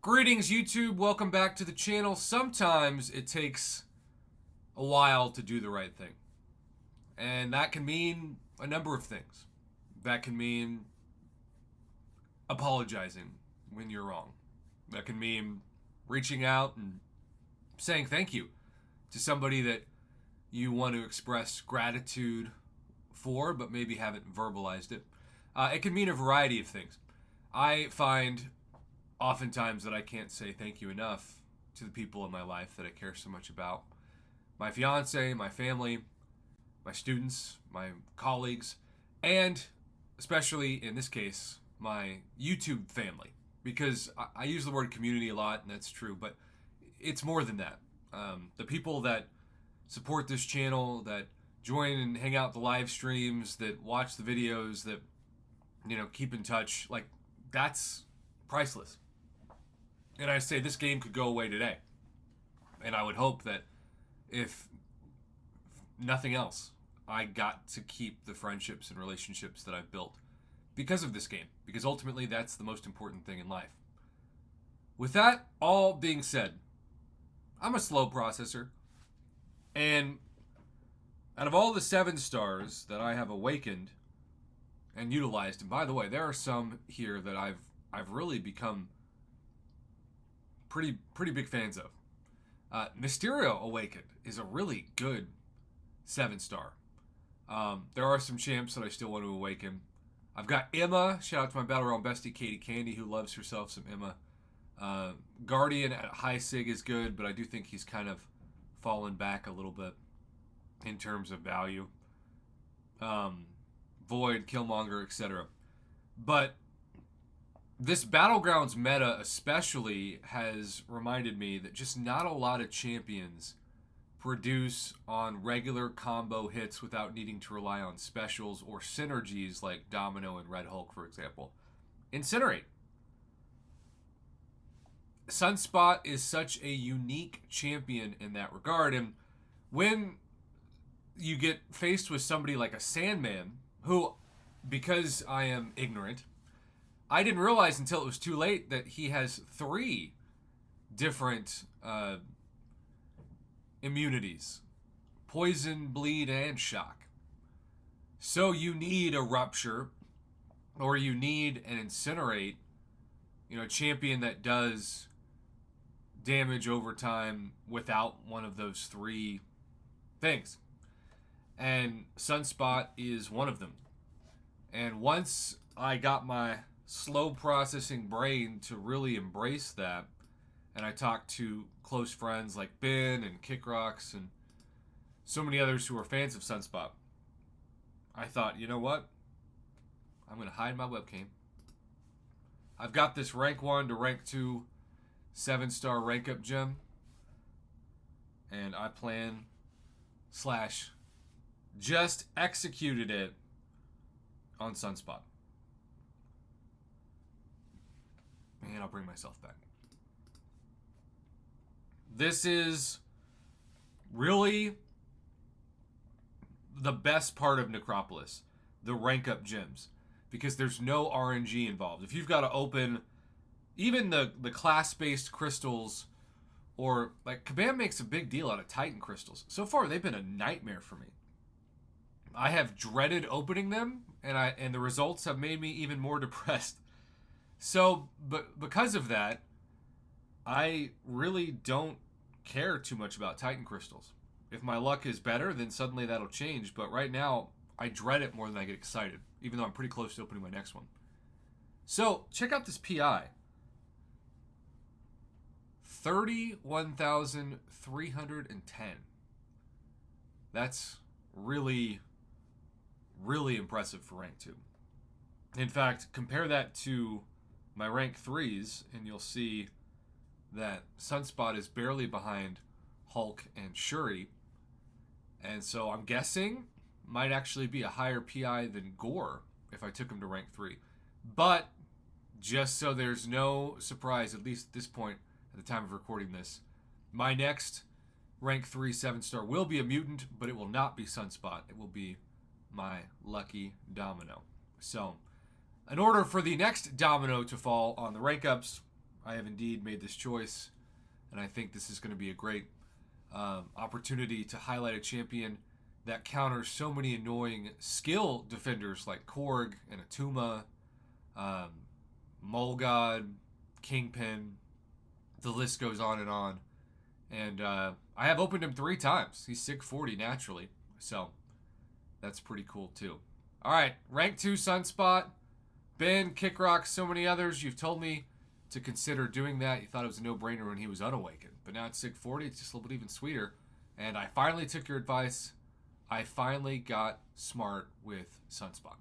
Greetings, YouTube. Welcome back to the channel. Sometimes it takes a while to do the right thing. And that can mean a number of things. That can mean apologizing when you're wrong. That can mean reaching out and saying thank you to somebody that you want to express gratitude for, but maybe haven't verbalized it. It can mean a variety of things. I find oftentimes that I can't say thank you enough to the people in my life that I care so much about. My fiance, my family, my students, my colleagues, and especially in this case, my YouTube family. Because I use the word community a lot, and that's true, but it's more than that. The people that support this channel, that join and hang out the live streams, that watch the videos, that keep in touch, like that's priceless. And I say this game could go away today. And I would hope that if nothing else, I got to keep the friendships and relationships that I've built because of this game. Because ultimately, that's the most important thing in life. With that all being said, I'm a slow processor. And out of all the 7 stars that I have awakened and utilized, and by the way, there are some here that I've really become pretty big fans of. Mysterio Awakened is a really good 7-star. There are some champs that I still want to awaken. I've got Emma. Shout out to my Battle Realm bestie Katie Candy, who loves herself some Emma. Guardian at high sig is good, but I do think he's kind of fallen back a little bit in terms of value. Void, Killmonger, etc. But this Battlegrounds meta especially has reminded me that just not a lot of champions produce on regular combo hits without needing to rely on specials or synergies like Domino and Red Hulk, for example. Incinerate. Sunspot is such a unique champion in that regard, and when you get faced with somebody like a Sandman, who, because I am ignorant, I didn't realize until it was too late that he has 3 different immunities: poison, bleed, and shock. So you need a rupture, or you need an incinerate, a champion that does damage over time without one of those 3 things. And Sunspot is one of them. And once I got my slow processing brain to really embrace that, and I talked to close friends like Ben and Kickrocks and so many others who are fans of Sunspot, I thought, you know what? I'm going to hide my webcam. I've got this rank 1 to rank 2 7-star rank up gem, and I plan / just executed it on Sunspot. And I'll bring myself back. This is really the best part of Necropolis, the rank up gems, because there's no RNG involved. If you've got to open even the class-based crystals, or like Kabam makes a big deal out of Titan crystals. So far, they've been a nightmare for me. I have dreaded opening them, and the results have made me even more depressed. So, but because of that, I really don't care too much about Titan crystals. If my luck is better, then suddenly that'll change. But right now, I dread it more than I get excited, even though I'm pretty close to opening my next one. So, check out this PI. 31,310. That's really, really impressive for rank 2. In fact, compare that to my rank 3s, and you'll see that Sunspot is barely behind Hulk and Shuri. And so I'm guessing might actually be a higher PI than Gore if I took him to rank 3. But just so there's no surprise, at least at this point, at the time of recording this, my next rank 3 7-star will be a mutant, but it will not be Sunspot. It will be my lucky Domino. So, in order for the next domino to fall on the rank ups, I have indeed made this choice, and I think this is going to be a great opportunity to highlight a champion that counters so many annoying skill defenders like Korg and Atuma, Mulgod, Kingpin. The list goes on and on. And I have opened him 3 times. He's SIG 40 naturally, so that's pretty cool too. All right, rank 2 Sunspot. Ben, Kickrock, so many others. You've told me to consider doing that. You thought it was a no-brainer when he was unawakened. But now it's SIG 40. It's just a little bit even sweeter. And I finally took your advice. I finally got smart with Sunspot.